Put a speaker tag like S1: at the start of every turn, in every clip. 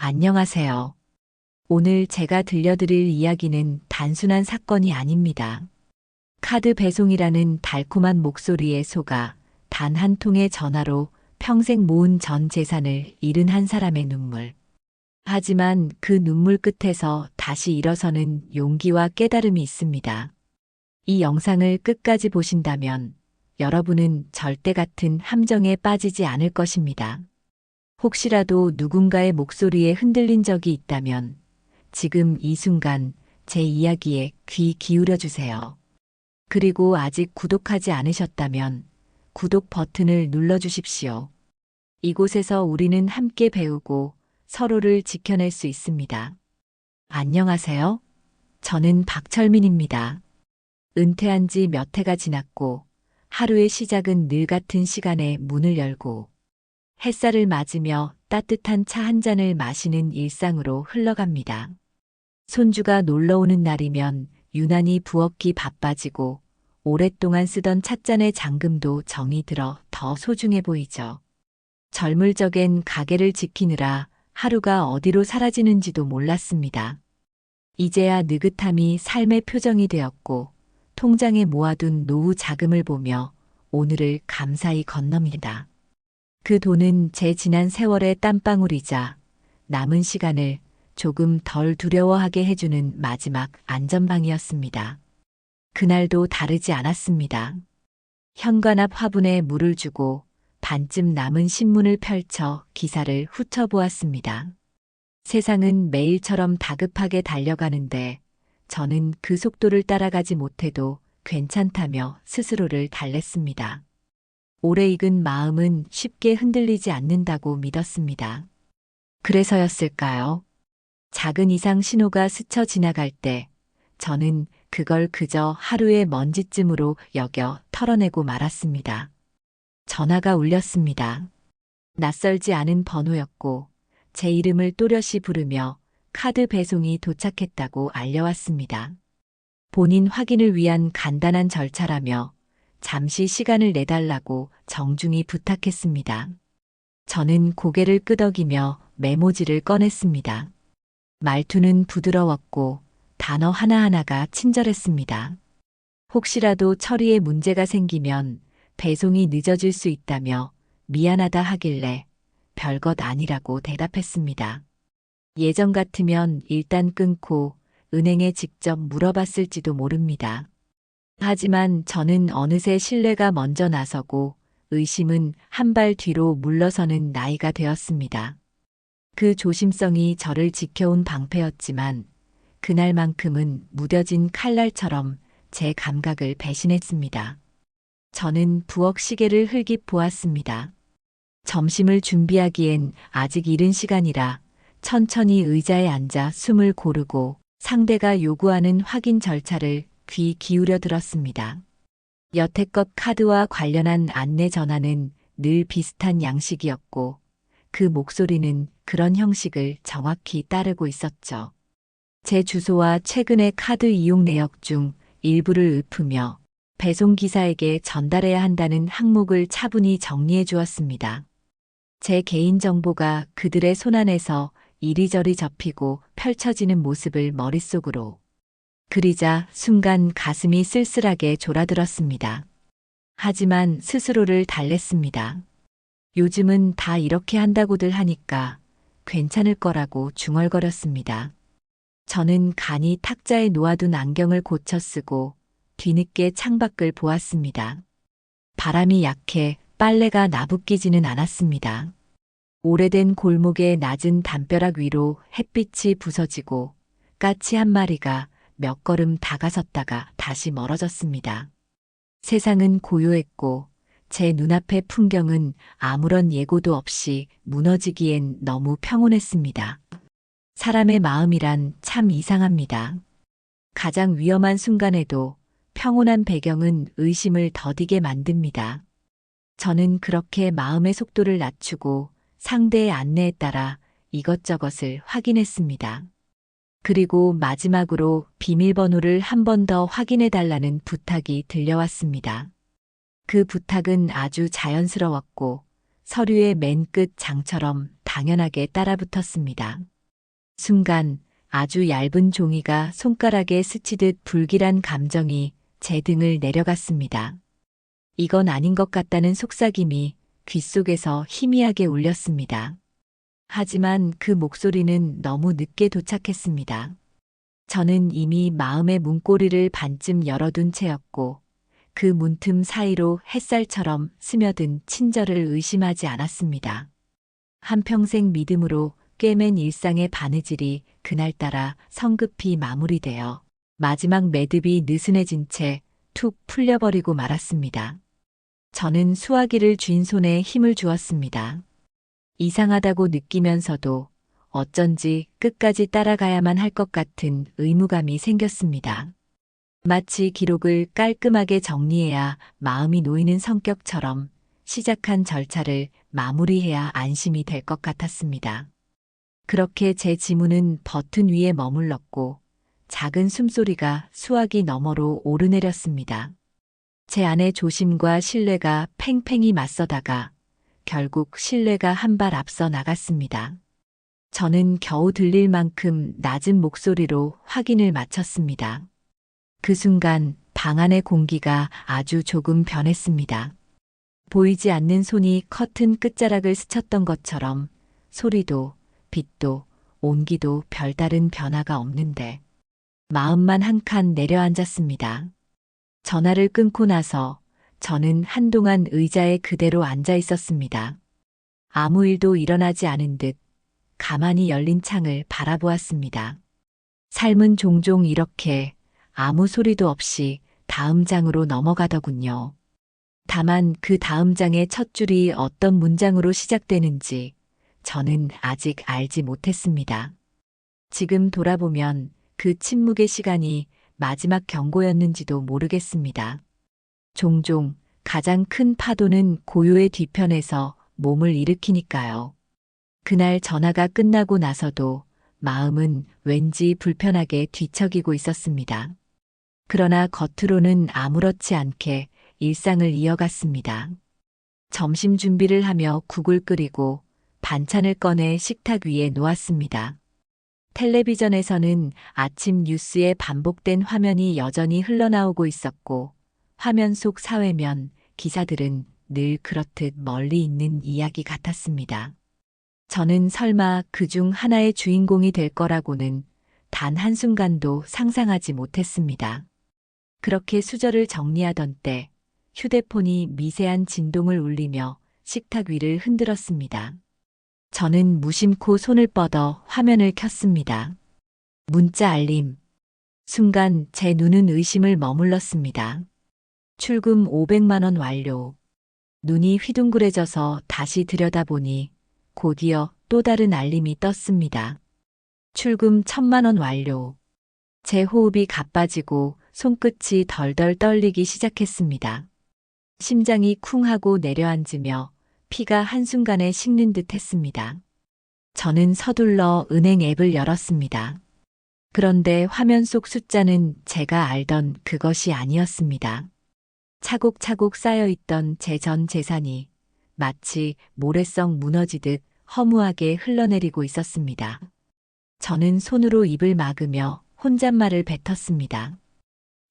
S1: 안녕하세요. 오늘 제가 들려드릴 이야기는 단순한 사건이 아닙니다. 카드 배송이라는 달콤한 목소리에 속아 단 한 통의 전화로 평생 모은 전 재산을 잃은 한 사람의 눈물. 하지만 그 눈물 끝에서 다시 일어서는 용기와 깨달음이 있습니다. 이 영상을 끝까지 보신다면 여러분은 절대 같은 함정에 빠지지 않을 것입니다. 혹시라도 누군가의 목소리에 흔들린 적이 있다면 지금 이 순간 제 이야기에 귀 기울여 주세요. 그리고 아직 구독하지 않으셨다면 구독 버튼을 눌러 주십시오. 이곳에서 우리는 함께 배우고 서로를 지켜낼 수 있습니다. 안녕하세요. 저는 박철민입니다. 은퇴한 지 몇 해가 지났고 하루의 시작은 늘 같은 시간에 문을 열고 햇살을 맞으며 따뜻한 차 한 잔을 마시는 일상으로 흘러갑니다. 손주가 놀러 오는 날이면 유난히 부엌이 바빠지고 오랫동안 쓰던 찻잔의 잠금도 정이 들어 더 소중해 보이죠. 젊을 적엔 가게를 지키느라 하루가 어디로 사라지는지도 몰랐습니다. 이제야 느긋함이 삶의 표정이 되었고 통장에 모아둔 노후 자금을 보며 오늘을 감사히 건넙니다. 그 돈은 제 지난 세월의 땀방울이자 남은 시간을 조금 덜 두려워하게 해주는 마지막 안전방이었습니다. 그날도 다르지 않았습니다. 현관 앞 화분에 물을 주고 반쯤 남은 신문을 펼쳐 기사를 훑어보았습니다. 세상은 매일처럼 다급하게 달려가는데 저는 그 속도를 따라가지 못해도 괜찮다며 스스로를 달랬습니다. 오래 익은 마음은 쉽게 흔들리지 않는다고 믿었습니다. 그래서였을까요? 작은 이상 신호가 스쳐 지나갈 때 저는 그걸 그저 하루의 먼지쯤으로 여겨 털어내고 말았습니다. 전화가 울렸습니다. 낯설지 않은 번호였고 제 이름을 또렷이 부르며 카드 배송이 도착했다고 알려왔습니다. 본인 확인을 위한 간단한 절차라며 잠시 시간을 내달라고 정중히 부탁했습니다. 저는 고개를 끄덕이며 메모지를 꺼냈습니다. 말투는 부드러웠고 단어 하나하나가 친절했습니다. 혹시라도 처리에 문제가 생기면 배송이 늦어질 수 있다며 미안하다 하길래 별것 아니라고 대답했습니다. 예전 같으면 일단 끊고 은행에 직접 물어봤을지도 모릅니다. 하지만 저는 어느새 신뢰가 먼저 나서고 의심은 한 발 뒤로 물러서는 나이가 되었습니다. 그 조심성이 저를 지켜온 방패였지만 그날만큼은 무뎌진 칼날처럼 제 감각을 배신했습니다. 저는 부엌 시계를 흘깃 보았습니다. 점심을 준비하기엔 아직 이른 시간이라 천천히 의자에 앉아 숨을 고르고 상대가 요구하는 확인 절차를 귀 기울여 들었습니다. 여태껏 카드와 관련한 안내 전화는 늘 비슷한 양식이었고 그 목소리는 그런 형식을 정확히 따르고 있었죠. 제 주소와 최근의 카드 이용 내역 중 일부를 읊으며 배송기사에게 전달해야 한다는 항목을 차분히 정리해 주었습니다. 제 개인정보가 그들의 손안에서 이리저리 접히고 펼쳐지는 모습을 머릿속으로 그리자 순간 가슴이 쓸쓸하게 졸아들었습니다. 하지만 스스로를 달랬습니다. 요즘은 다 이렇게 한다고들 하니까 괜찮을 거라고 중얼거렸습니다. 저는 간이 탁자에 놓아둔 안경을 고쳐 쓰고 뒤늦게 창밖을 보았습니다. 바람이 약해 빨래가 나부끼지는 않았습니다. 오래된 골목의 낮은 담벼락 위로 햇빛이 부서지고 까치 한 마리가 몇 걸음 다가섰다가 다시 멀어졌습니다. 세상은 고요했고 제 눈앞의 풍경은 아무런 예고도 없이 무너지기엔 너무 평온했습니다. 사람의 마음이란 참 이상합니다. 가장 위험한 순간에도 평온한 배경은 의심을 더디게 만듭니다. 저는 그렇게 마음의 속도를 낮추고 상대의 안내에 따라 이것저것을 확인했습니다. 그리고 마지막으로 비밀번호를 한 번 더 확인해 달라는 부탁이 들려왔습니다. 그 부탁은 아주 자연스러웠고 서류의 맨 끝 장처럼 당연하게 따라붙었습니다. 순간 아주 얇은 종이가 손가락에 스치듯 불길한 감정이 제 등을 내려갔습니다. 이건 아닌 것 같다는 속삭임이 귓속에서 희미하게 울렸습니다. 하지만 그 목소리는 너무 늦게 도착했습니다. 저는 이미 마음의 문고리를 반쯤 열어둔 채였고 그 문틈 사이로 햇살처럼 스며든 친절을 의심하지 않았습니다. 한평생 믿음으로 꿰맨 일상의 바느질이 그날따라 성급히 마무리되어 마지막 매듭이 느슨해진 채 툭 풀려버리고 말았습니다. 저는 수화기를 쥔 손에 힘을 주었습니다. 이상하다고 느끼면서도 어쩐지 끝까지 따라가야만 할 것 같은 의무감이 생겼습니다. 마치 기록을 깔끔하게 정리해야 마음이 놓이는 성격처럼 시작한 절차를 마무리해야 안심이 될 것 같았습니다. 그렇게 제 지문은 버튼 위에 머물렀고 작은 숨소리가 수화기 너머로 오르내렸습니다. 제 안의 조심과 신뢰가 팽팽히 맞서다가 결국 신뢰가 한 발 앞서 나갔습니다. 저는 겨우 들릴 만큼 낮은 목소리로 확인을 마쳤습니다. 그 순간 방 안의 공기가 아주 조금 변했습니다. 보이지 않는 손이 커튼 끝자락을 스쳤던 것처럼 소리도 빛도 온기도 별다른 변화가 없는데 마음만 한 칸 내려앉았습니다. 전화를 끊고 나서 저는 한동안 의자에 그대로 앉아 있었습니다. 아무 일도 일어나지 않은 듯 가만히 열린 창을 바라보았습니다. 삶은 종종 이렇게 아무 소리도 없이 다음 장으로 넘어가더군요. 다만 그 다음 장의 첫 줄이 어떤 문장으로 시작되는지 저는 아직 알지 못했습니다. 지금 돌아보면 그 침묵의 시간이 마지막 경고였는지도 모르겠습니다. 종종 가장 큰 파도는 고요의 뒤편에서 몸을 일으키니까요. 그날 전화가 끝나고 나서도 마음은 왠지 불편하게 뒤척이고 있었습니다. 그러나 겉으로는 아무렇지 않게 일상을 이어갔습니다. 점심 준비를 하며 국을 끓이고 반찬을 꺼내 식탁 위에 놓았습니다. 텔레비전에서는 아침 뉴스에 반복된 화면이 여전히 흘러나오고 있었고 화면 속 사회면 기사들은 늘 그렇듯 멀리 있는 이야기 같았습니다. 저는 설마 그중 하나의 주인공이 될 거라고는 단 한순간도 상상하지 못했습니다. 그렇게 수저를 정리하던 때 휴대폰이 미세한 진동을 울리며 식탁 위를 흔들었습니다. 저는 무심코 손을 뻗어 화면을 켰습니다. 문자 알림. 순간 제 눈은 의심을 머물렀습니다. 출금 500만 원 완료. 눈이 휘둥그레져서 다시 들여다보니 곧이어 또 다른 알림이 떴습니다. 출금 1000만 원 완료. 제 호흡이 가빠지고 손끝이 덜덜 떨리기 시작했습니다. 심장이 쿵 하고 내려앉으며 피가 한순간에 식는 듯 했습니다. 저는 서둘러 은행 앱을 열었습니다. 그런데 화면 속 숫자는 제가 알던 그것이 아니었습니다. 차곡차곡 쌓여있던 제 전 재산이 마치 모래성 무너지듯 허무하게 흘러내리고 있었습니다. 저는 손으로 입을 막으며 혼잣말을 뱉었습니다.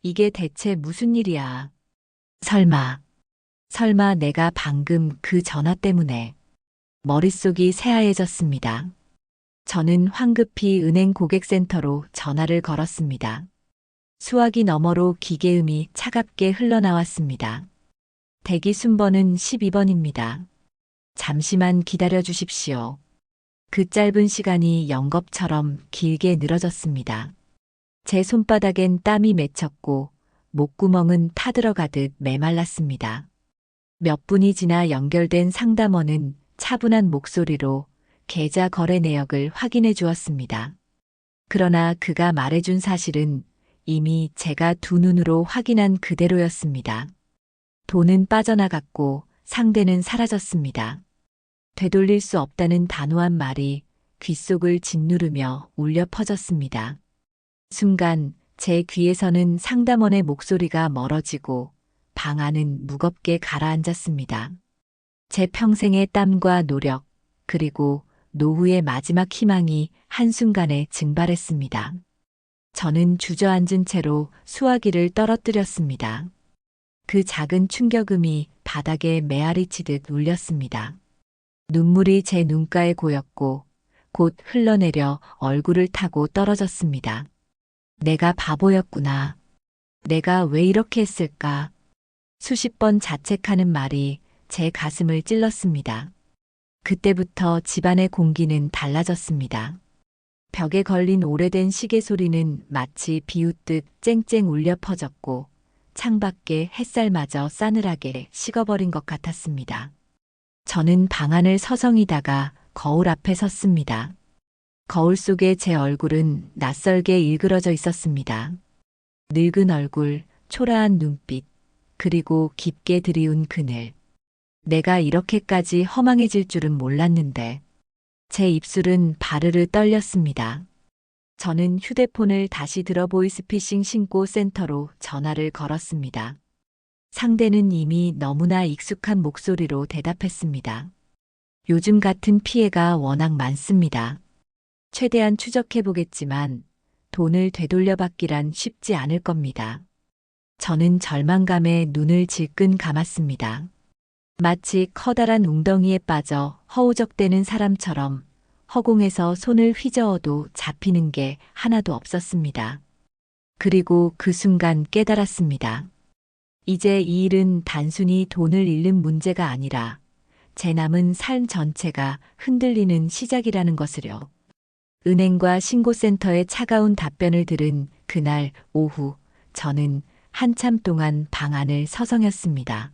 S1: 이게 대체 무슨 일이야? 설마 내가 방금 그 전화 때문에. 머릿속이 새하얘졌습니다. 저는 황급히 은행 고객센터로 전화를 걸었습니다. 수화기 너머로 기계음이 차갑게 흘러나왔습니다. 대기 순번은 12번입니다. 잠시만 기다려 주십시오. 그 짧은 시간이 영겁처럼 길게 늘어졌습니다. 제 손바닥엔 땀이 맺혔고 목구멍은 타들어가듯 메말랐습니다. 몇 분이 지나 연결된 상담원은 차분한 목소리로 계좌 거래 내역을 확인해 주었습니다. 그러나 그가 말해준 사실은 이미 제가 두 눈으로 확인한 그대로였습니다. 돈은 빠져나갔고 상대는 사라졌습니다. 되돌릴 수 없다는 단호한 말이 귓속을 짓누르며 울려 퍼졌습니다. 순간 제 귀에서는 상담원의 목소리가 멀어지고 방 안은 무겁게 가라앉았습니다. 제 평생의 땀과 노력, 그리고 노후의 마지막 희망이 한순간에 증발했습니다. 저는 주저앉은 채로 수화기를 떨어뜨렸습니다. 그 작은 충격음이 바닥에 메아리 치듯 울렸습니다. 눈물이 제 눈가에 고였고 곧 흘러내려 얼굴을 타고 떨어졌습니다. 내가 바보였구나. 내가 왜 이렇게 했을까? 수십 번 자책하는 말이 제 가슴을 찔렀습니다. 그때부터 집안의 공기는 달라졌습니다. 벽에 걸린 오래된 시계 소리는 마치 비웃듯 쨍쨍 울려 퍼졌고 창밖에 햇살마저 싸늘하게 식어버린 것 같았습니다. 저는 방 안을 서성이다가 거울 앞에 섰습니다. 거울 속에 제 얼굴은 낯설게 일그러져 있었습니다. 늙은 얼굴, 초라한 눈빛, 그리고 깊게 들이운 그늘. 내가 이렇게까지 허망해질 줄은 몰랐는데 제 입술은 바르르 떨렸습니다. 저는 휴대폰을 다시 들어 보이스피싱 신고 센터로 전화를 걸었습니다. 상대는 이미 너무나 익숙한 목소리로 대답했습니다. 요즘 같은 피해가 워낙 많습니다. 최대한 추적해보겠지만 돈을 되돌려받기란 쉽지 않을 겁니다. 저는 절망감에 눈을 질끈 감았습니다. 마치 커다란 웅덩이에 빠져 허우적대는 사람처럼 허공에서 손을 휘저어도 잡히는 게 하나도 없었습니다. 그리고 그 순간 깨달았습니다. 이제 이 일은 단순히 돈을 잃는 문제가 아니라 제 남은 삶 전체가 흔들리는 시작이라는 것을요. 은행과 신고센터의 차가운 답변을 들은 그날 오후 저는 한참 동안 방 안을 서성였습니다.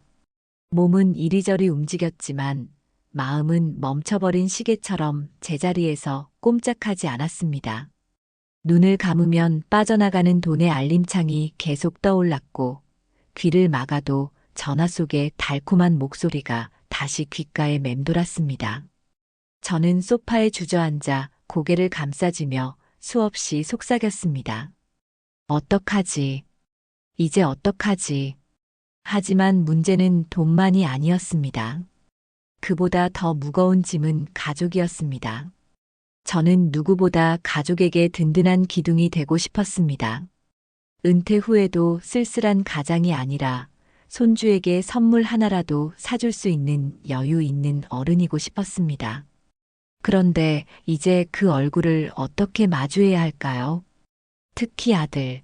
S1: 몸은 이리저리 움직였지만 마음은 멈춰버린 시계처럼 제자리에서 꼼짝하지 않았습니다. 눈을 감으면 빠져나가는 돈의 알림창이 계속 떠올랐고 귀를 막아도 전화 속의 달콤한 목소리가 다시 귓가에 맴돌았습니다. 저는 소파에 주저앉아 고개를 감싸지며 수없이 속삭였습니다. 어떡하지? 이제 어떡하지? 하지만 문제는 돈만이 아니었습니다. 그보다 더 무거운 짐은 가족이었습니다. 저는 누구보다 가족에게 든든한 기둥이 되고 싶었습니다. 은퇴 후에도 쓸쓸한 가장이 아니라 손주에게 선물 하나라도 사줄 수 있는 여유 있는 어른이고 싶었습니다. 그런데 이제 그 얼굴을 어떻게 마주해야 할까요? 특히 아들.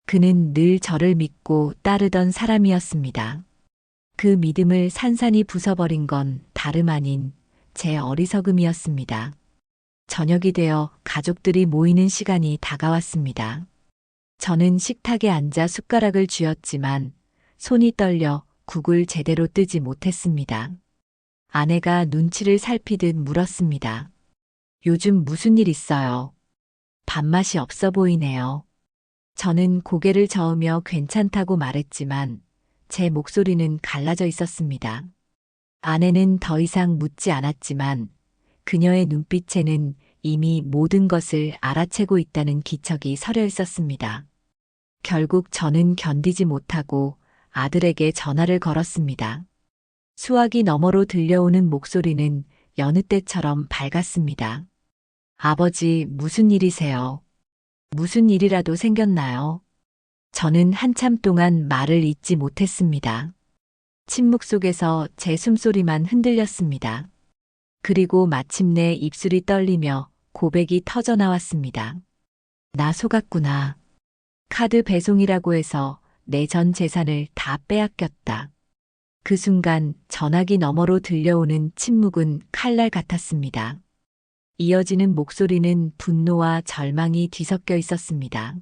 S1: 그는 늘 저를 믿고 따르던 사람이었습니다. 그 믿음을 산산이 부숴버린 건 다름 아닌 제 어리석음이었습니다. 저녁이 되어 가족들이 모이는 시간이 다가왔습니다. 저는 식탁에 앉아 숟가락을 쥐었지만 손이 떨려 국을 제대로 뜨지 못했습니다. 아내가 눈치를 살피듯 물었습니다. 요즘 무슨 일 있어요? 밥맛이 없어 보이네요. 저는 고개를 저으며 괜찮다고 말했지만 제 목소리는 갈라져 있었습니다. 아내는 더 이상 묻지 않았지만 그녀의 눈빛에는 이미 모든 것을 알아채고 있다는 기척이 서려 있었습니다. 결국 저는 견디지 못하고 아들에게 전화를 걸었습니다. 수화기 너머로 들려오는 목소리는 여느 때처럼 밝았습니다. 아버지, 무슨 일이세요? 무슨 일이라도 생겼나요? 저는 한참 동안 말을 잇지 못했습니다. 침묵 속에서 제 숨소리만 흔들렸습니다. 그리고 마침내 입술이 떨리며 고백이 터져 나왔습니다. 나 속았구나. 카드 배송이라고 해서 내 전 재산을 다 빼앗겼다. 그 순간 전화기 너머로 들려오는 침묵은 칼날 같았습니다. 이어지는 목소리는 분노와 절망이 뒤섞여 있었습니다.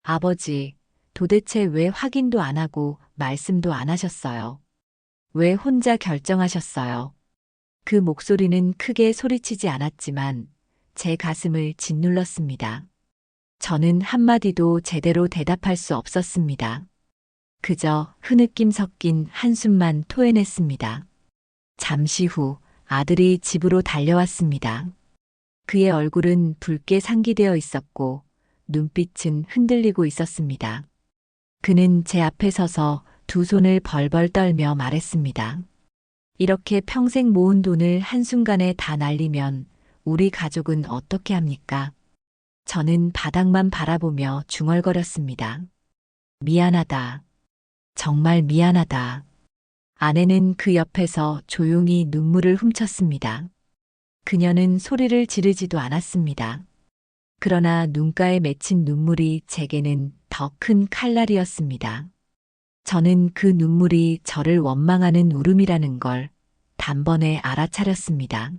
S1: 아버지, 도대체 왜 확인도 안 하고 말씀도 안 하셨어요? 왜 혼자 결정하셨어요? 그 목소리는 크게 소리치지 않았지만 제 가슴을 짓눌렀습니다. 저는 한마디도 제대로 대답할 수 없었습니다. 그저 흐느낌 섞인 한숨만 토해냈습니다. 잠시 후 아들이 집으로 달려왔습니다. 그의 얼굴은 붉게 상기되어 있었고 눈빛은 흔들리고 있었습니다. 그는 제 앞에 서서 두 손을 벌벌 떨며 말했습니다. 이렇게 평생 모은 돈을 한순간에 다 날리면 우리 가족은 어떻게 합니까? 저는 바닥만 바라보며 중얼거렸습니다. 미안하다. 정말 미안하다. 아내는 그 옆에서 조용히 눈물을 훔쳤습니다. 그녀는 소리를 지르지도 않았습니다. 그러나 눈가에 맺힌 눈물이 제게는 더 큰 칼날이었습니다. 저는 그 눈물이 저를 원망하는 울음이라는 걸 단번에 알아차렸습니다.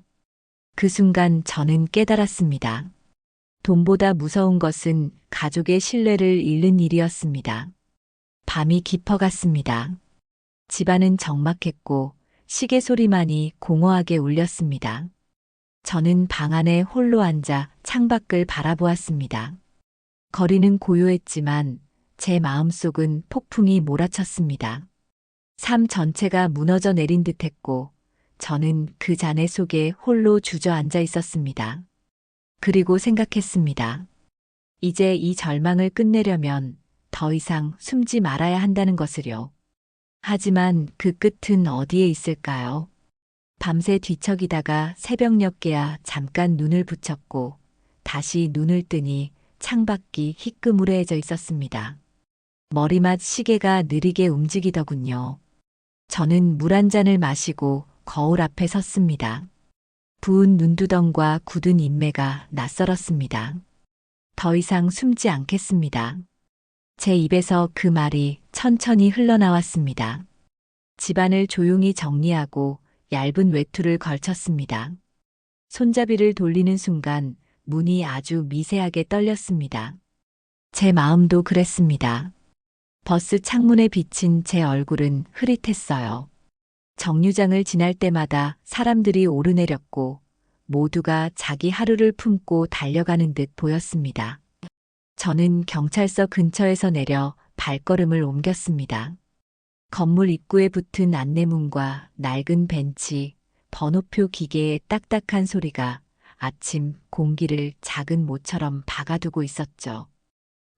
S1: 그 순간 저는 깨달았습니다. 돈보다 무서운 것은 가족의 신뢰를 잃는 일이었습니다. 밤이 깊어갔습니다. 집안은 적막했고 시계 소리만이 공허하게 울렸습니다. 저는 방 안에 홀로 앉아 창밖을 바라보았습니다. 거리는 고요했지만 제 마음속은 폭풍이 몰아쳤습니다. 삶 전체가 무너져 내린 듯했고 저는 그 잔해 속에 홀로 주저앉아 있었습니다. 그리고 생각했습니다. 이제 이 절망을 끝내려면 더 이상 숨지 말아야 한다는 것을요. 하지만 그 끝은 어디에 있을까요? 밤새 뒤척이다가 새벽녘에야 잠깐 눈을 붙였고 다시 눈을 뜨니 창밖이 희끄무레해져 있었습니다. 머리맡 시계가 느리게 움직이더군요. 저는 물 한 잔을 마시고 거울 앞에 섰습니다. 부은 눈두덩과 굳은 인매가 낯설었습니다. 더 이상 숨지 않겠습니다. 제 입에서 그 말이 천천히 흘러나왔습니다. 집안을 조용히 정리하고 얇은 외투를 걸쳤습니다. 손잡이를 돌리는 순간 문이 아주 미세하게 떨렸습니다. 제 마음도 그랬습니다. 버스 창문에 비친 제 얼굴은 흐릿했어요. 정류장을 지날 때마다 사람들이 오르내렸고 모두가 자기 하루를 품고 달려가는 듯 보였습니다. 저는 경찰서 근처에서 내려 발걸음을 옮겼습니다. 건물 입구에 붙은 안내문과 낡은 벤치, 번호표 기계의 딱딱한 소리가 아침 공기를 작은 모처럼 박아두고 있었죠.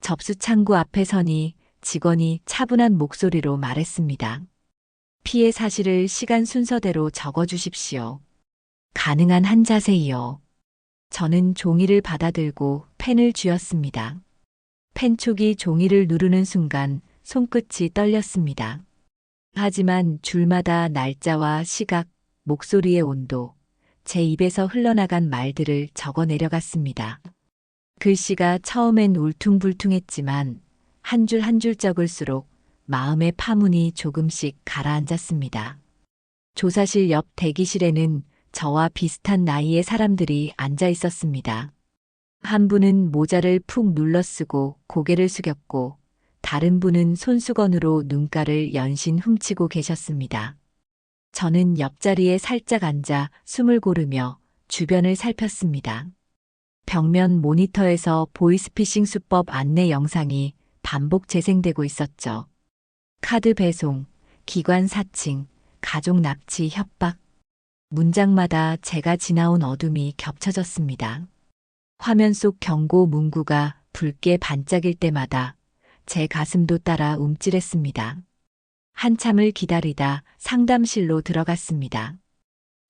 S1: 접수 창구 앞에 서니 직원이 차분한 목소리로 말했습니다. 피해 사실을 시간 순서대로 적어주십시오. 가능한 한 자세히요. 저는 종이를 받아들고 펜을 쥐었습니다. 펜촉이 종이를 누르는 순간 손끝이 떨렸습니다. 하지만 줄마다 날짜와 시각, 목소리의 온도, 제 입에서 흘러나간 말들을 적어 내려갔습니다. 글씨가 처음엔 울퉁불퉁했지만 한 줄 한 줄 적을수록 마음의 파문이 조금씩 가라앉았습니다. 조사실 옆 대기실에는 저와 비슷한 나이의 사람들이 앉아 있었습니다. 한 분은 모자를 푹 눌러쓰고 고개를 숙였고 다른 분은 손수건으로 눈가를 연신 훔치고 계셨습니다. 저는 옆자리에 살짝 앉아 숨을 고르며 주변을 살폈습니다. 벽면 모니터에서 보이스피싱 수법 안내 영상이 반복 재생되고 있었죠. 카드 배송, 기관 사칭, 가족 납치 협박. 문장마다 제가 지나온 어둠이 겹쳐졌습니다. 화면 속 경고 문구가 붉게 반짝일 때마다 제 가슴도 따라 움찔했습니다. 한참을 기다리다 상담실로 들어갔습니다.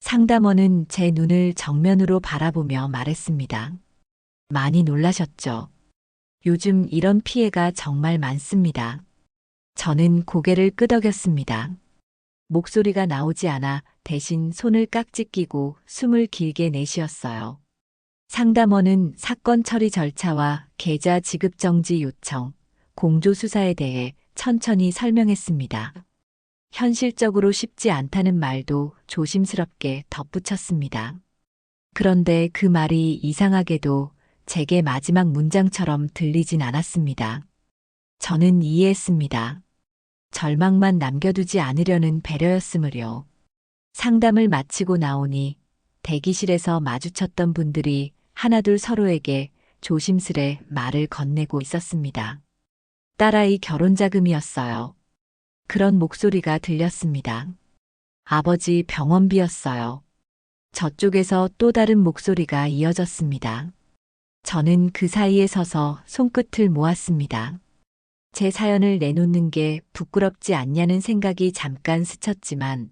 S1: 상담원은 제 눈을 정면으로 바라보며 말했습니다. 많이 놀라셨죠? 요즘 이런 피해가 정말 많습니다. 저는 고개를 끄덕였습니다. 목소리가 나오지 않아 대신 손을 깍지 끼고 숨을 길게 내쉬었어요. 상담원은 사건 처리 절차와 계좌 지급 정지 요청, 공조수사에 대해 천천히 설명했습니다. 현실적으로 쉽지 않다는 말도 조심스럽게 덧붙였습니다. 그런데 그 말이 이상하게도 제게 마지막 문장처럼 들리진 않았습니다. 저는 이해했습니다. 절망만 남겨두지 않으려는 배려였으므려. 상담을 마치고 나오니 대기실에서 마주쳤던 분들이 하나둘 서로에게 조심스레 말을 건네고 있었습니다. 딸아이 결혼 자금이었어요. 그런 목소리가 들렸습니다. 아버지 병원비였어요. 저쪽에서 또 다른 목소리가 이어졌습니다. 저는 그 사이에 서서 손끝을 모았습니다. 제 사연을 내놓는 게 부끄럽지 않냐는 생각이 잠깐 스쳤지만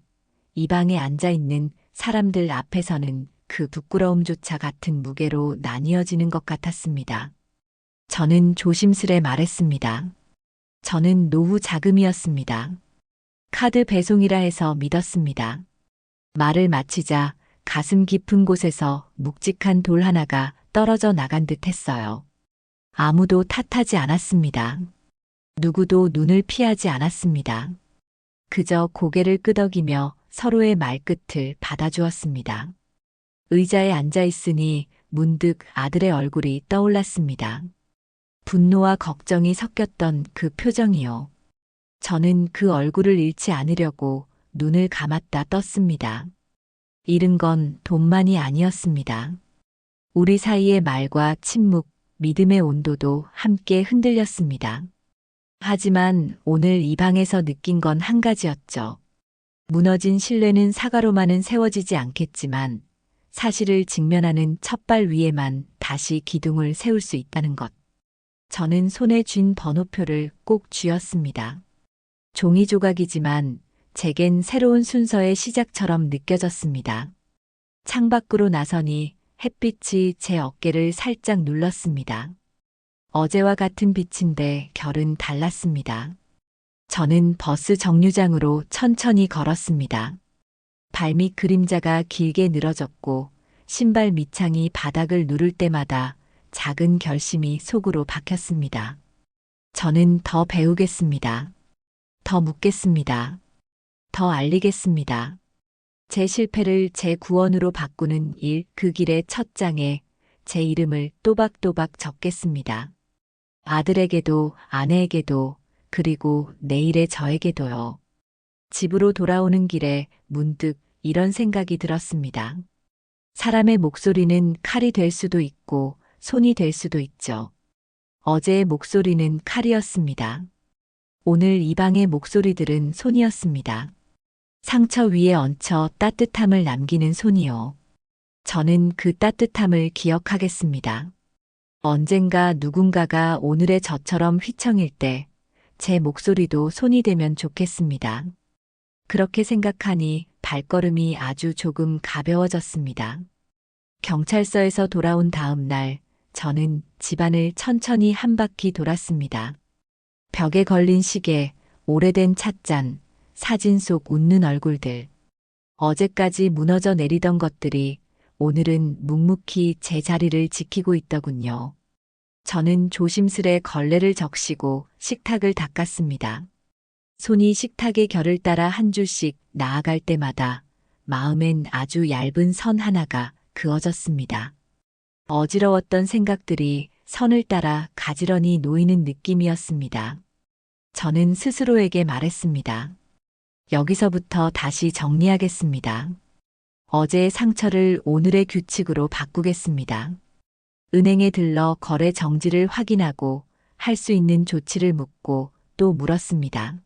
S1: 이 방에 앉아 있는 사람들 앞에서는 그 부끄러움조차 같은 무게로 나뉘어지는 것 같았습니다. 저는 조심스레 말했습니다. 저는 노후 자금이었습니다. 카드 배송이라 해서 믿었습니다. 말을 마치자 가슴 깊은 곳에서 묵직한 돌 하나가 떨어져 나간 듯 했어요. 아무도 탓하지 않았습니다. 누구도 눈을 피하지 않았습니다. 그저 고개를 끄덕이며 서로의 말끝을 받아주었습니다. 의자에 앉아 있으니 문득 아들의 얼굴이 떠올랐습니다. 분노와 걱정이 섞였던 그 표정이요. 저는 그 얼굴을 잃지 않으려고 눈을 감았다 떴습니다. 잃은 건 돈만이 아니었습니다. 우리 사이의 말과 침묵, 믿음의 온도도 함께 흔들렸습니다. 하지만 오늘 이 방에서 느낀 건 한 가지였죠. 무너진 신뢰는 사과로만은 세워지지 않겠지만 사실을 직면하는 첫발 위에만 다시 기둥을 세울 수 있다는 것. 저는 손에 쥔 번호표를 꼭 쥐었습니다. 종이 조각이지만 제겐 새로운 순서의 시작처럼 느껴졌습니다. 창밖으로 나서니 햇빛이 제 어깨를 살짝 눌렀습니다. 어제와 같은 빛인데 결은 달랐습니다. 저는 버스 정류장으로 천천히 걸었습니다. 발밑 그림자가 길게 늘어졌고 신발 밑창이 바닥을 누를 때마다 작은 결심이 속으로 박혔습니다. 저는 더 배우겠습니다. 더 묻겠습니다. 더 알리겠습니다. 제 실패를 제 구원으로 바꾸는 일, 그 길의 첫 장에 제 이름을 또박또박 적겠습니다. 아들에게도 아내에게도 그리고 내일의 저에게도요. 집으로 돌아오는 길에 문득 이런 생각이 들었습니다. 사람의 목소리는 칼이 될 수도 있고 손이 될 수도 있죠. 어제의 목소리는 칼이었습니다. 오늘 이 방의 목소리들은 손이었습니다. 상처 위에 얹혀 따뜻함을 남기는 손이요. 저는 그 따뜻함을 기억하겠습니다. 언젠가 누군가가 오늘의 저처럼 휘청일 때 제 목소리도 손이 되면 좋겠습니다. 그렇게 생각하니 발걸음이 아주 조금 가벼워졌습니다. 경찰서에서 돌아온 다음 날 저는 집안을 천천히 한 바퀴 돌았습니다. 벽에 걸린 시계, 오래된 찻잔, 사진 속 웃는 얼굴들. 어제까지 무너져 내리던 것들이 오늘은 묵묵히 제 자리를 지키고 있더군요. 저는 조심스레 걸레를 적시고 식탁을 닦았습니다. 손이 식탁의 결을 따라 한 줄씩 나아갈 때마다 마음엔 아주 얇은 선 하나가 그어졌습니다. 어지러웠던 생각들이 선을 따라 가지런히 놓이는 느낌이었습니다. 저는 스스로에게 말했습니다. 여기서부터 다시 정리하겠습니다. 어제의 상처를 오늘의 규칙으로 바꾸겠습니다. 은행에 들러 거래 정지를 확인하고 할 수 있는 조치를 묻고 또 물었습니다.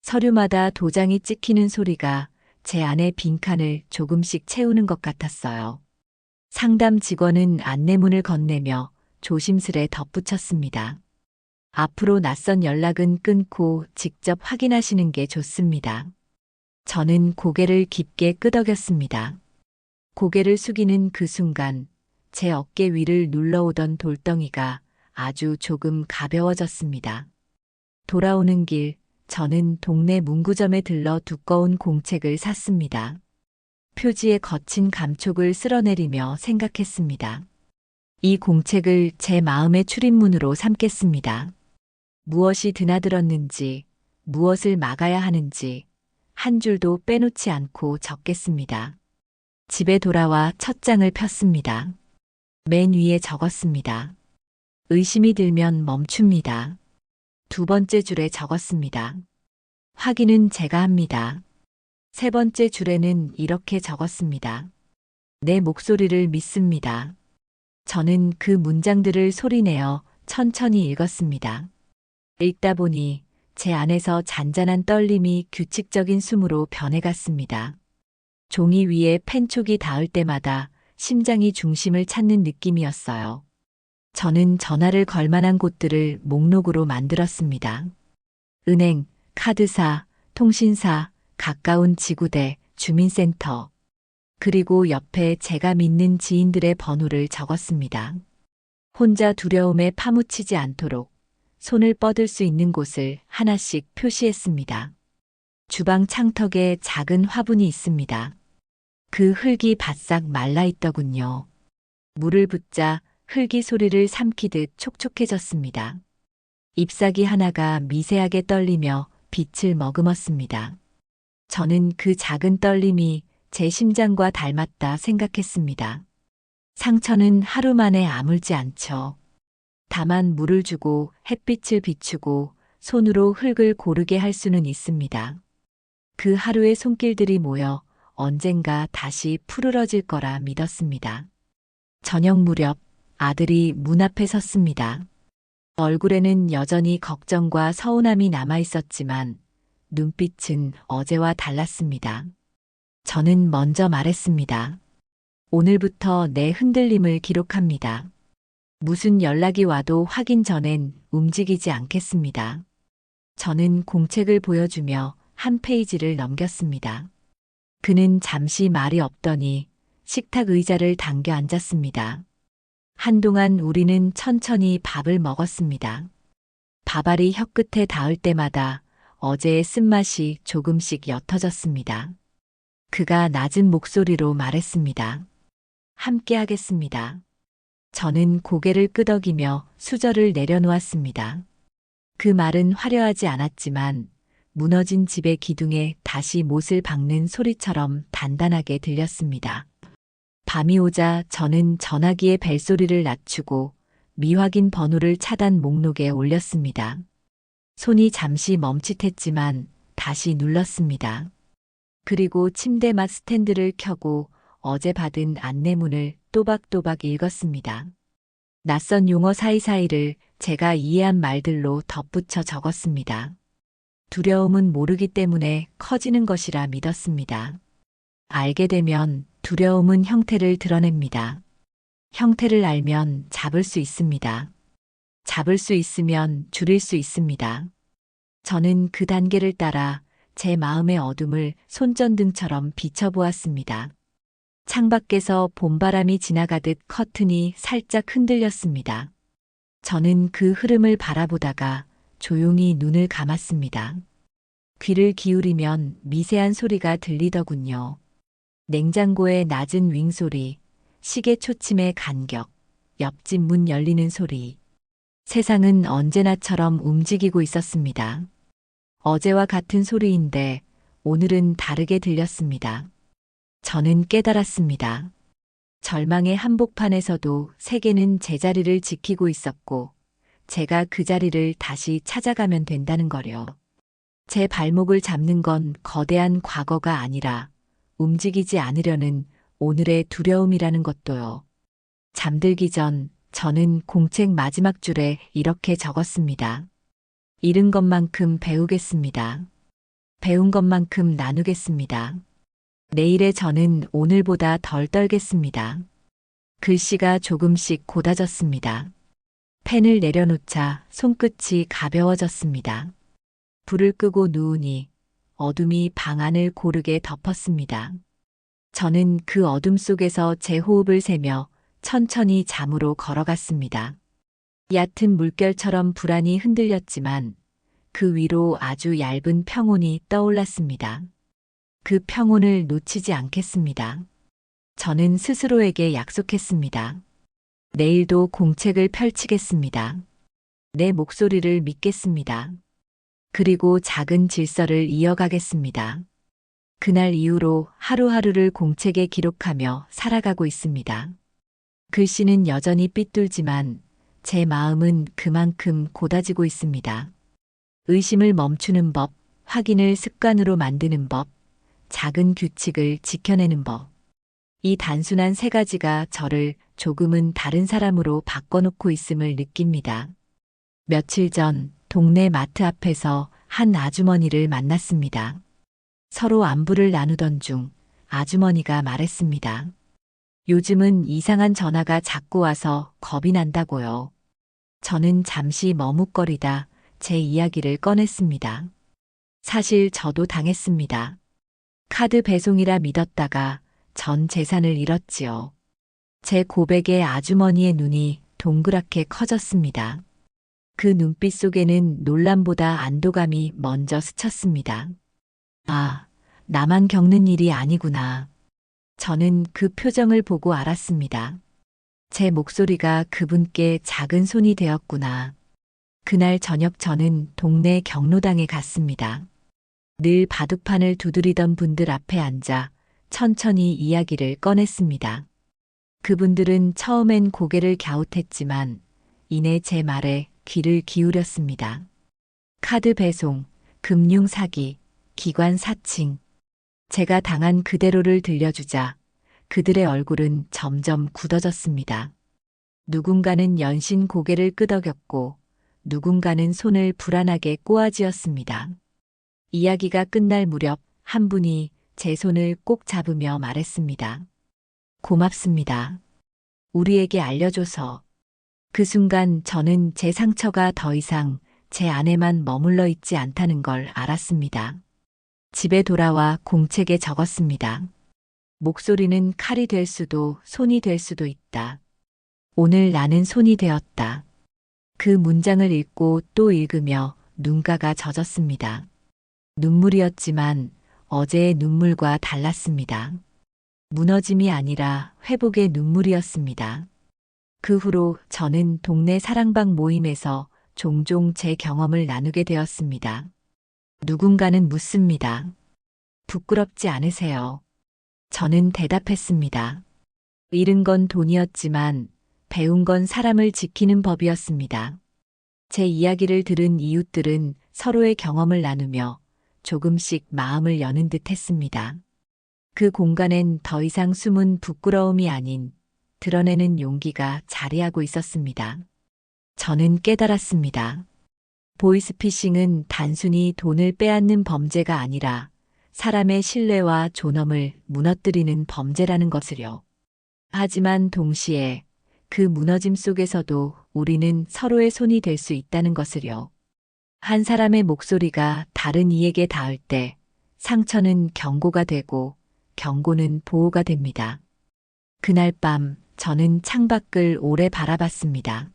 S1: 서류마다 도장이 찍히는 소리가 제 안의 빈칸을 조금씩 채우는 것 같았어요. 상담 직원은 안내문을 건네며 조심스레 덧붙였습니다. 앞으로 낯선 연락은 끊고 직접 확인하시는 게 좋습니다. 저는 고개를 깊게 끄덕였습니다. 고개를 숙이는 그 순간 제 어깨 위를 눌러오던 돌덩이가 아주 조금 가벼워졌습니다. 돌아오는 길, 저는 동네 문구점에 들러 두꺼운 공책을 샀습니다. 표지의 거친 감촉을 쓸어내리며 생각했습니다. 이 공책을 제 마음의 출입문으로 삼겠습니다. 무엇이 드나들었는지, 무엇을 막아야 하는지 한 줄도 빼놓지 않고 적겠습니다. 집에 돌아와 첫 장을 폈습니다. 맨 위에 적었습니다. 의심이 들면 멈춥니다. 두 번째 줄에 적었습니다. 확인은 제가 합니다. 세 번째 줄에는 이렇게 적었습니다. 내 목소리를 믿습니다. 저는 그 문장들을 소리내어 천천히 읽었습니다. 읽다 보니 제 안에서 잔잔한 떨림이 규칙적인 숨으로 변해갔습니다. 종이 위에 펜촉이 닿을 때마다 심장이 중심을 찾는 느낌이었어요. 저는 전화를 걸 만한 곳들을 목록으로 만들었습니다. 은행, 카드사, 통신사, 가까운 지구대, 주민센터. 그리고 옆에 제가 믿는 지인들의 번호를 적었습니다. 혼자 두려움에 파묻히지 않도록 손을 뻗을 수 있는 곳을 하나씩 표시했습니다. 주방 창턱에 작은 화분이 있습니다. 그 흙이 바싹 말라 있더군요. 물을 붓자 흙이 소리를 삼키듯 촉촉해졌습니다. 잎사귀 하나가 미세하게 떨리며 빛을 머금었습니다. 저는 그 작은 떨림이 제 심장과 닮았다 생각했습니다. 상처는 하루 만에 아물지 않죠. 다만 물을 주고 햇빛을 비추고 손으로 흙을 고르게 할 수는 있습니다. 그 하루의 손길들이 모여 언젠가 다시 푸르러질 거라 믿었습니다. 저녁 무렵 아들이 문 앞에 섰습니다. 얼굴에는 여전히 걱정과 서운함이 남아 있었지만 눈빛은 어제와 달랐습니다. 저는 먼저 말했습니다. 오늘부터 내 흔들림을 기록합니다. 무슨 연락이 와도 확인 전엔 움직이지 않겠습니다. 저는 공책을 보여주며 한 페이지를 넘겼습니다. 그는 잠시 말이 없더니 식탁 의자를 당겨 앉았습니다. 한동안 우리는 천천히 밥을 먹었습니다. 밥알이 혀끝에 닿을 때마다 어제의 쓴맛이 조금씩 옅어졌습니다. 그가 낮은 목소리로 말했습니다. 함께 하겠습니다. 저는 고개를 끄덕이며 수저를 내려놓았습니다. 그 말은 화려하지 않았지만 무너진 집의 기둥에 다시 못을 박는 소리처럼 단단하게 들렸습니다. 밤이 오자 저는 전화기의 벨소리를 낮추고 미확인 번호를 차단 목록에 올렸습니다. 손이 잠시 멈칫했지만 다시 눌렀습니다. 그리고 침대맡 스탠드를 켜고 어제 받은 안내문을 또박또박 읽었습니다. 낯선 용어 사이사이를 제가 이해한 말들로 덧붙여 적었습니다. 두려움은 모르기 때문에 커지는 것이라 믿었습니다. 알게 되면 두려움은 형태를 드러냅니다. 형태를 알면 잡을 수 있습니다. 잡을 수 있으면 줄일 수 있습니다. 저는 그 단계를 따라 제 마음의 어둠을 손전등처럼 비춰보았습니다. 창밖에서 봄바람이 지나가듯 커튼이 살짝 흔들렸습니다. 저는 그 흐름을 바라보다가 조용히 눈을 감았습니다. 귀를 기울이면 미세한 소리가 들리더군요. 냉장고의 낮은 윙소리, 시계 초침의 간격, 옆집 문 열리는 소리. 세상은 언제나처럼 움직이고 있었습니다. 어제와 같은 소리인데 오늘은 다르게 들렸습니다. 저는 깨달았습니다. 절망의 한복판에서도 세계는 제자리를 지키고 있었고 제가 그 자리를 다시 찾아가면 된다는 거요. 제 발목을 잡는 건 거대한 과거가 아니라 움직이지 않으려는 오늘의 두려움이라는 것도요. 잠들기 전 저는 공책 마지막 줄에 이렇게 적었습니다. 잃은 것만큼 배우겠습니다. 배운 것만큼 나누겠습니다. 내일의 저는 오늘보다 덜 떨겠습니다. 글씨가 조금씩 고다졌습니다. 펜을 내려놓자 손끝이 가벼워졌습니다. 불을 끄고 누우니 어둠이 방 안을 고르게 덮었습니다. 저는 그 어둠 속에서 제 호흡을 세며 천천히 잠으로 걸어갔습니다. 얕은 물결처럼 불안이 흔들렸지만 그 위로 아주 얇은 평온이 떠올랐습니다. 그 평온을 놓치지 않겠습니다. 저는 스스로에게 약속했습니다. 내일도 공책을 펼치겠습니다. 내 목소리를 믿겠습니다. 그리고 작은 질서를 이어가겠습니다. 그날 이후로 하루하루를 공책에 기록하며 살아가고 있습니다. 글씨는 여전히 삐뚤지만 제 마음은 그만큼 고다지고 있습니다. 의심을 멈추는 법, 확인을 습관으로 만드는 법, 작은 규칙을 지켜내는 법. 이 단순한 세 가지가 저를 조금은 다른 사람으로 바꿔놓고 있음을 느낍니다. 며칠 전 동네 마트 앞에서 한 아주머니를 만났습니다. 서로 안부를 나누던 중 아주머니가 말했습니다. 요즘은 이상한 전화가 자꾸 와서 겁이 난다고요. 저는 잠시 머뭇거리다 제 이야기를 꺼냈습니다. 사실 저도 당했습니다. 카드 배송이라 믿었다가 전 재산을 잃었지요. 제 고백에 아주머니의 눈이 동그랗게 커졌습니다. 그 눈빛 속에는 놀람보다 안도감이 먼저 스쳤습니다. 아, 나만 겪는 일이 아니구나. 저는 그 표정을 보고 알았습니다. 제 목소리가 그분께 작은 손이 되었구나. 그날 저녁 저는 동네 경로당에 갔습니다. 늘 바둑판을 두드리던 분들 앞에 앉아 천천히 이야기를 꺼냈습니다. 그분들은 처음엔 고개를 갸웃했지만 이내 제 말에 귀를 기울였습니다. 카드 배송, 금융 사기, 기관 사칭. 제가 당한 그대로를 들려주자 그들의 얼굴은 점점 굳어졌습니다. 누군가는 연신 고개를 끄덕였고 누군가는 손을 불안하게 꼬아쥐었습니다. 이야기가 끝날 무렵 한 분이 제 손을 꼭 잡으며 말했습니다. 고맙습니다. 우리에게 알려줘서. 그 순간 저는 제 상처가 더 이상 제 안에만 머물러 있지 않다는 걸 알았습니다. 집에 돌아와 공책에 적었습니다. 목소리는 칼이 될 수도 손이 될 수도 있다. 오늘 나는 손이 되었다. 그 문장을 읽고 또 읽으며 눈가가 젖었습니다. 눈물이었지만 어제의 눈물과 달랐습니다. 무너짐이 아니라 회복의 눈물이었습니다. 그 후로 저는 동네 사랑방 모임에서 종종 제 경험을 나누게 되었습니다. 누군가는 묻습니다. 부끄럽지 않으세요? 저는 대답했습니다. 잃은 건 돈이었지만 배운 건 사람을 지키는 법이었습니다. 제 이야기를 들은 이웃들은 서로의 경험을 나누며 조금씩 마음을 여는 듯 했습니다. 그 공간엔 더 이상 숨은 부끄러움이 아닌 드러내는 용기가 자리하고 있었습니다. 저는 깨달았습니다. 보이스피싱은 단순히 돈을 빼앗는 범죄가 아니라 사람의 신뢰와 존엄을 무너뜨리는 범죄라는 것을요. 하지만 동시에 그 무너짐 속에서도 우리는 서로의 손이 될 수 있다는 것을요. 한 사람의 목소리가 다른 이에게 닿을 때 상처는 경고가 되고 경고는 보호가 됩니다. 그날 밤 저는 창밖을 오래 바라봤습니다.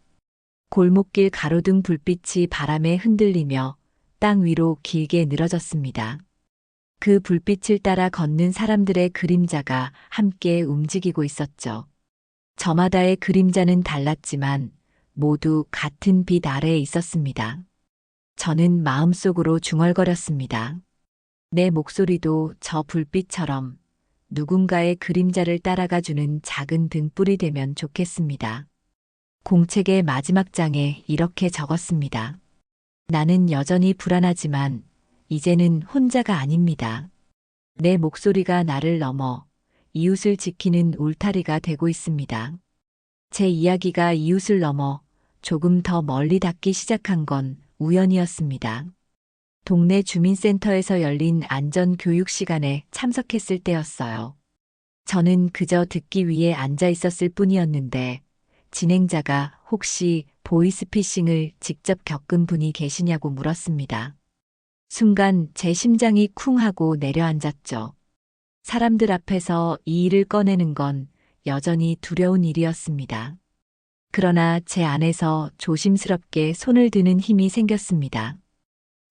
S1: 골목길 가로등 불빛이 바람에 흔들리며 땅 위로 길게 늘어졌습니다. 그 불빛을 따라 걷는 사람들의 그림자가 함께 움직이고 있었죠. 저마다의 그림자는 달랐지만 모두 같은 빛 아래에 있었습니다. 저는 마음속으로 중얼거렸습니다. 내 목소리도 저 불빛처럼 누군가의 그림자를 따라가주는 작은 등불이 되면 좋겠습니다. 공책의 마지막 장에 이렇게 적었습니다. 나는 여전히 불안하지만 이제는 혼자가 아닙니다. 내 목소리가 나를 넘어 이웃을 지키는 울타리가 되고 있습니다. 제 이야기가 이웃을 넘어 조금 더 멀리 닿기 시작한 건 우연이었습니다. 동네 주민센터에서 열린 안전교육 시간에 참석했을 때였어요. 저는 그저 듣기 위해 앉아 있었을 뿐이었는데 진행자가 혹시 보이스피싱을 직접 겪은 분이 계시냐고 물었습니다. 순간 제 심장이 쿵 하고 내려앉았죠. 사람들 앞에서 이 일을 꺼내는 건 여전히 두려운 일이었습니다. 그러나 제 안에서 조심스럽게 손을 드는 힘이 생겼습니다.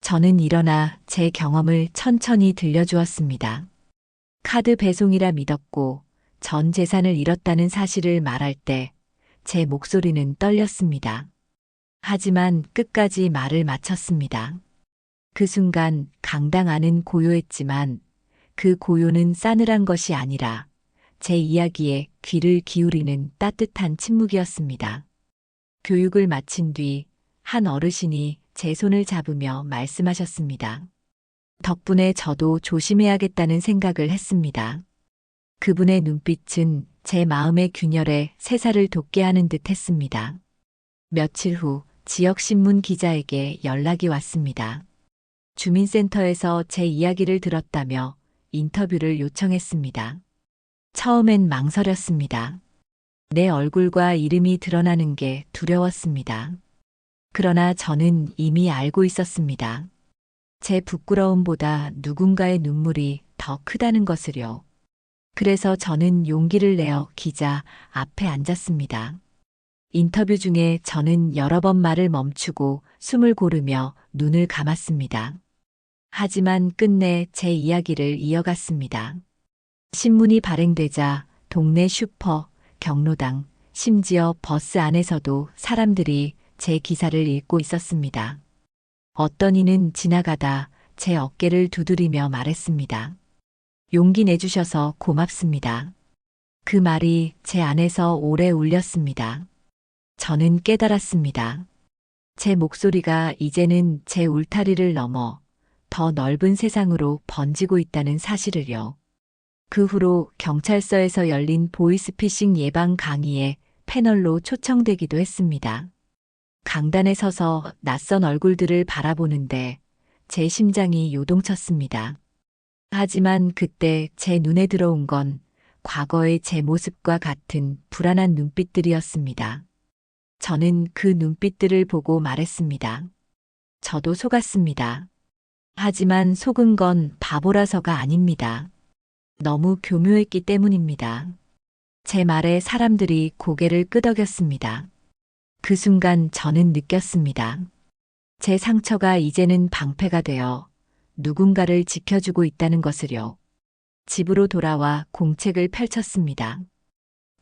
S1: 저는 일어나 제 경험을 천천히 들려주었습니다. 카드 배송이라 믿었고 전 재산을 잃었다는 사실을 말할 때 제 목소리는 떨렸습니다. 하지만 끝까지 말을 마쳤습니다. 그 순간 강당 안은 고요했지만 그 고요는 싸늘한 것이 아니라 제 이야기에 귀를 기울이는 따뜻한 침묵이었습니다. 교육을 마친 뒤 한 어르신이 제 손을 잡으며 말씀하셨습니다. 덕분에 저도 조심해야겠다는 생각을 했습니다. 그분의 눈빛은 제 마음의 균열에 새살을 돋게 하는 듯 했습니다. 며칠 후 지역신문 기자에게 연락이 왔습니다. 주민센터에서 제 이야기를 들었다며 인터뷰를 요청했습니다. 처음엔 망설였습니다. 내 얼굴과 이름이 드러나는 게 두려웠습니다. 그러나 저는 이미 알고 있었습니다. 제 부끄러움보다 누군가의 눈물이 더 크다는 것을요. 그래서 저는 용기를 내어 기자 앞에 앉았습니다. 인터뷰 중에 저는 여러 번 말을 멈추고 숨을 고르며 눈을 감았습니다. 하지만 끝내 제 이야기를 이어갔습니다. 신문이 발행되자 동네 슈퍼, 경로당, 심지어 버스 안에서도 사람들이 제 기사를 읽고 있었습니다. 어떤 이는 지나가다 제 어깨를 두드리며 말했습니다. 용기 내주셔서 고맙습니다. 그 말이 제 안에서 오래 울렸습니다. 저는 깨달았습니다. 제 목소리가 이제는 제 울타리를 넘어 더 넓은 세상으로 번지고 있다는 사실을요. 그 후로 경찰서에서 열린 보이스피싱 예방 강의에 패널로 초청되기도 했습니다. 강단에 서서 낯선 얼굴들을 바라보는데 제 심장이 요동쳤습니다. 하지만 그때 제 눈에 들어온 건 과거의 제 모습과 같은 불안한 눈빛들이었습니다. 저는 그 눈빛들을 보고 말했습니다. 저도 속았습니다. 하지만 속은 건 바보라서가 아닙니다. 너무 교묘했기 때문입니다. 제 말에 사람들이 고개를 끄덕였습니다. 그 순간 저는 느꼈습니다. 제 상처가 이제는 방패가 되어 누군가를 지켜주고 있다는 것을요. 집으로 돌아와 공책을 펼쳤습니다.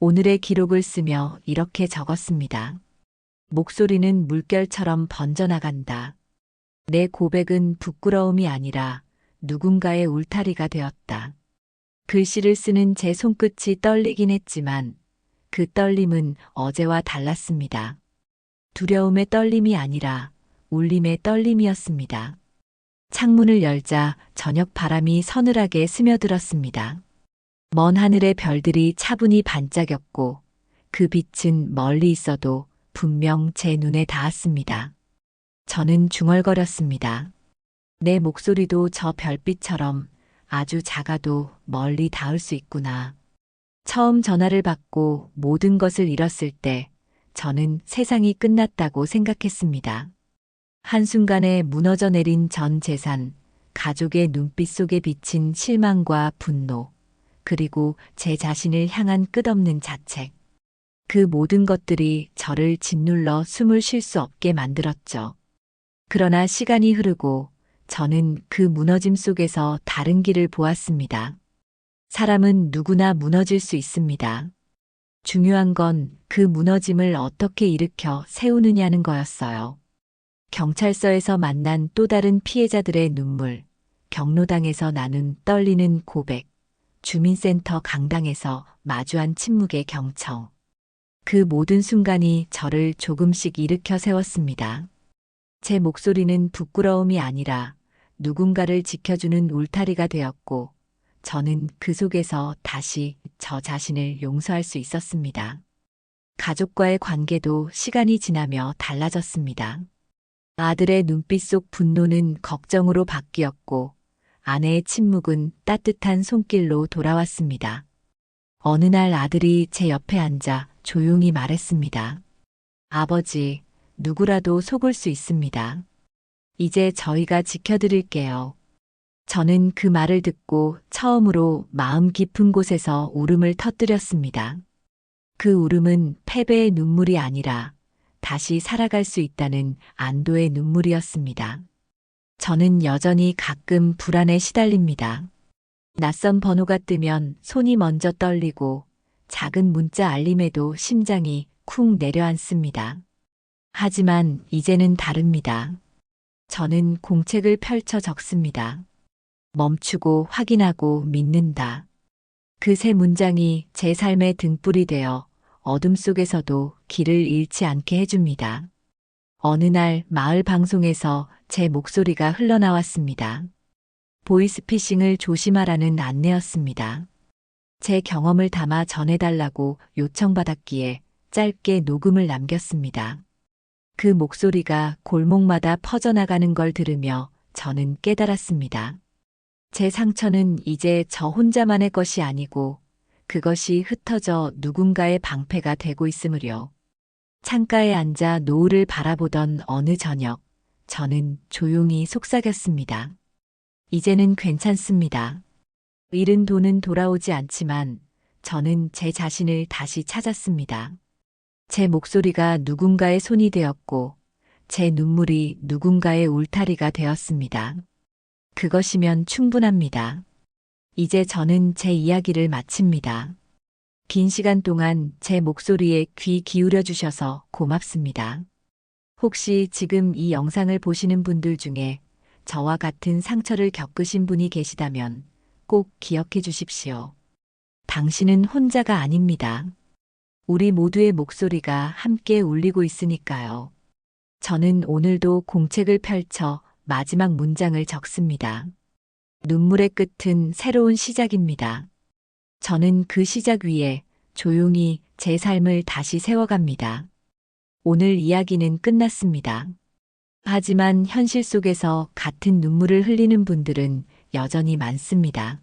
S1: 오늘의 기록을 쓰며 이렇게 적었습니다. 목소리는 물결처럼 번져나간다. 내 고백은 부끄러움이 아니라 누군가의 울타리가 되었다. 글씨를 쓰는 제 손끝이 떨리긴 했지만 그 떨림은 어제와 달랐습니다. 두려움의 떨림이 아니라 울림의 떨림이었습니다. 창문을 열자 저녁 바람이 서늘하게 스며들었습니다. 먼 하늘의 별들이 차분히 반짝였고 그 빛은 멀리 있어도 분명 제 눈에 닿았습니다. 저는 중얼거렸습니다. 내 목소리도 저 별빛처럼 아주 작아도 멀리 닿을 수 있구나. 처음 전화를 받고 모든 것을 잃었을 때 저는 세상이 끝났다고 생각했습니다. 한순간에 무너져 내린 전 재산, 가족의 눈빛 속에 비친 실망과 분노, 그리고 제 자신을 향한 끝없는 자책. 그 모든 것들이 저를 짓눌러 숨을 쉴 수 없게 만들었죠. 그러나 시간이 흐르고 저는 그 무너짐 속에서 다른 길을 보았습니다. 사람은 누구나 무너질 수 있습니다. 중요한 건 그 무너짐을 어떻게 일으켜 세우느냐는 거였어요. 경찰서에서 만난 또 다른 피해자들의 눈물, 경로당에서 나눈 떨리는 고백, 주민센터 강당에서 마주한 침묵의 경청. 그 모든 순간이 저를 조금씩 일으켜 세웠습니다. 제 목소리는 부끄러움이 아니라 누군가를 지켜주는 울타리가 되었고, 저는 그 속에서 다시 저 자신을 용서할 수 있었습니다. 가족과의 관계도 시간이 지나며 달라졌습니다. 아들의 눈빛 속 분노는 걱정으로 바뀌었고, 아내의 침묵은 따뜻한 손길로 돌아왔습니다. 어느 날 아들이 제 옆에 앉아 조용히 말했습니다. 아버지, 누구라도 속을 수 있습니다. 이제 저희가 지켜드릴게요. 저는 그 말을 듣고 처음으로 마음 깊은 곳에서 울음을 터뜨렸습니다. 그 울음은 패배의 눈물이 아니라 다시 살아갈 수 있다는 안도의 눈물이었습니다. 저는 여전히 가끔 불안에 시달립니다. 낯선 번호가 뜨면 손이 먼저 떨리고 작은 문자 알림에도 심장이 쿵 내려앉습니다. 하지만 이제는 다릅니다. 저는 공책을 펼쳐 적습니다. 멈추고 확인하고 믿는다. 그 세 문장이 제 삶의 등불이 되어 어둠 속에서도 길을 잃지 않게 해줍니다. 어느 날 마을 방송에서 제 목소리가 흘러나왔습니다. 보이스피싱을 조심하라는 안내였습니다. 제 경험을 담아 전해달라고 요청받았기에 짧게 녹음을 남겼습니다. 그 목소리가 골목마다 퍼져나가는 걸 들으며 저는 깨달았습니다. 제 상처는 이제 저 혼자만의 것이 아니고 그것이 흩어져 누군가의 방패가 되고 있으므려. 창가에 앉아 노을을 바라보던 어느 저녁, 저는 조용히 속삭였습니다. 이제는 괜찮습니다. 잃은 돈은 돌아오지 않지만 저는 제 자신을 다시 찾았습니다. 제 목소리가 누군가의 손이 되었고 제 눈물이 누군가의 울타리가 되었습니다. 그것이면 충분합니다. 이제 저는 제 이야기를 마칩니다. 긴 시간 동안 제 목소리에 귀 기울여 주셔서 고맙습니다. 혹시 지금 이 영상을 보시는 분들 중에 저와 같은 상처를 겪으신 분이 계시다면 꼭 기억해 주십시오. 당신은 혼자가 아닙니다. 우리 모두의 목소리가 함께 울리고 있으니까요. 저는 오늘도 공책을 펼쳐 마지막 문장을 적습니다. 눈물의 끝은 새로운 시작입니다. 저는 그 시작 위에 조용히 제 삶을 다시 세워갑니다. 오늘 이야기는 끝났습니다. 하지만 현실 속에서 같은 눈물을 흘리는 분들은 여전히 많습니다.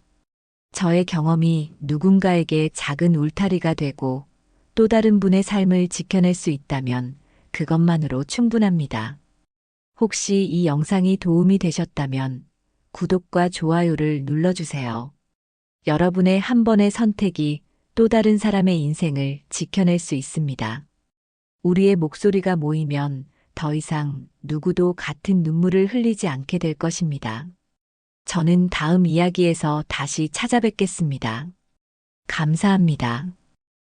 S1: 저의 경험이 누군가에게 작은 울타리가 되고 또 다른 분의 삶을 지켜낼 수 있다면 그것만으로 충분합니다. 혹시 이 영상이 도움이 되셨다면 구독과 좋아요를 눌러주세요. 여러분의 한 번의 선택이 또 다른 사람의 인생을 지켜낼 수 있습니다. 우리의 목소리가 모이면 더 이상 누구도 같은 눈물을 흘리지 않게 될 것입니다. 저는 다음 이야기에서 다시 찾아뵙겠습니다. 감사합니다.